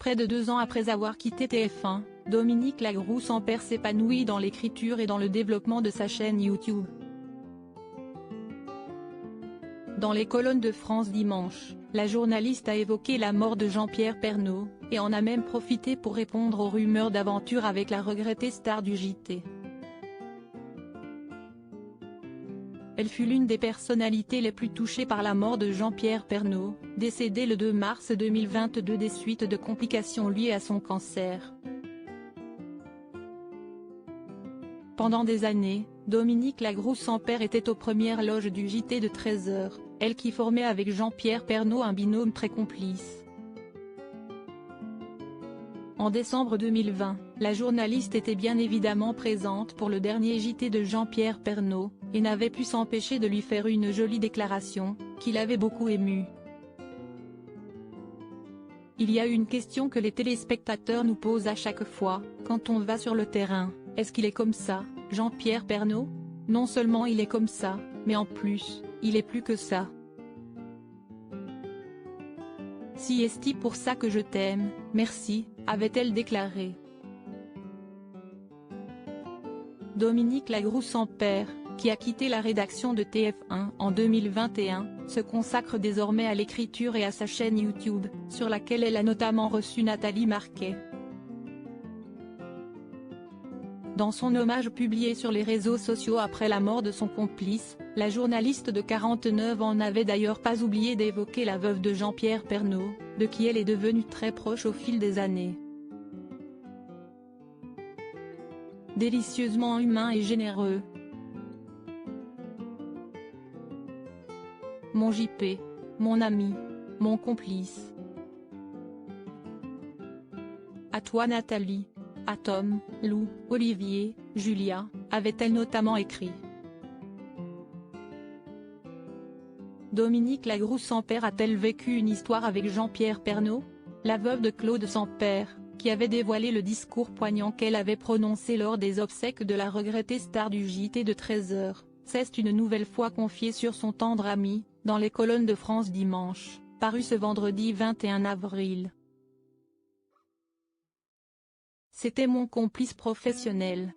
Près de 2 ans après avoir quitté TF1, Dominique Lagroux-Sampère s'épanouit dans l'écriture et dans le développement de sa chaîne YouTube. Dans les colonnes de France Dimanche, la journaliste a évoqué la mort de Jean-Pierre Pernaut, et en a même profité pour répondre aux rumeurs d'aventure avec la regrettée star du JT. Elle fut l'une des personnalités les plus touchées par la mort de Jean-Pierre Pernaut, décédé le 2 mars 2022 des suites de complications liées à son cancer. Pendant des années, Dominique Lagroux-Sampère était aux premières loges du JT de 13h, elle qui formait avec Jean-Pierre Pernaut un binôme très complice. En décembre 2020, la journaliste était bien évidemment présente pour le dernier JT de Jean-Pierre Pernaut, et n'avait pu s'empêcher de lui faire une jolie déclaration, qui l'avait beaucoup ému. Il y a une question que les téléspectateurs nous posent à chaque fois, quand on va sur le terrain, est-ce qu'il est comme ça, Jean-Pierre Pernaut? Non seulement il est comme ça, mais en plus, il est plus que ça. Si est-il pour ça que je t'aime, merci, avait-elle déclaré. Dominique Lagroux-Sampère, qui a quitté la rédaction de TF1 en 2021, se consacre désormais à l'écriture et à sa chaîne YouTube, sur laquelle elle a notamment reçu Nathalie Marquet. Dans son hommage publié sur les réseaux sociaux après la mort de son complice, la journaliste de 49 ans n'avait d'ailleurs pas oublié d'évoquer la veuve de Jean-Pierre Pernaut, de qui elle est devenue très proche au fil des années. Délicieusement humain et généreux. Mon JP, mon ami, mon complice. À toi Nathalie, à Tom, Lou, Olivier, Julia, avait-elle notamment écrit. Dominique Lagroux-Sampère a-t-elle vécu une histoire avec Jean-Pierre Pernaut? La veuve de Claude Sampère, qui avait dévoilé le discours poignant qu'elle avait prononcé lors des obsèques de la regrettée star du JT de 13h, s'est une nouvelle fois confiée sur son tendre ami, dans les colonnes de France Dimanche, paru ce vendredi 21 avril. C'était mon complice professionnel.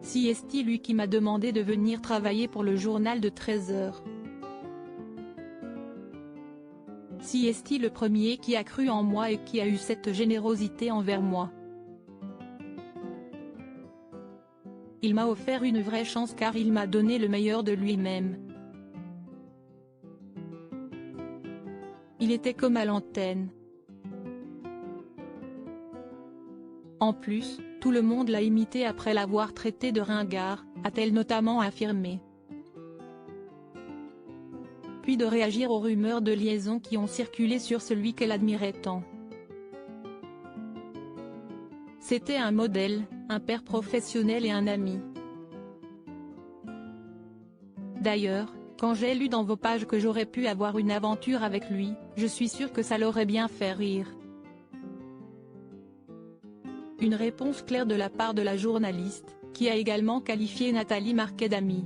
Si est-il lui qui m'a demandé de venir travailler pour le journal de 13h. Si est-il le premier qui a cru en moi et qui a eu cette générosité envers moi. Il m'a offert une vraie chance car il m'a donné le meilleur de lui-même. Il était comme à l'antenne. En plus, tout le monde l'a imité après l'avoir traité de ringard, a-t-elle notamment affirmé. Puis de réagir aux rumeurs de liaison qui ont circulé sur celui qu'elle admirait tant. C'était un modèle, un père professionnel et un ami. D'ailleurs, quand j'ai lu dans vos pages que j'aurais pu avoir une aventure avec lui, je suis sûre que ça l'aurait bien fait rire. Une réponse claire de la part de la journaliste, qui a également qualifié Nathalie Marquet d'amie.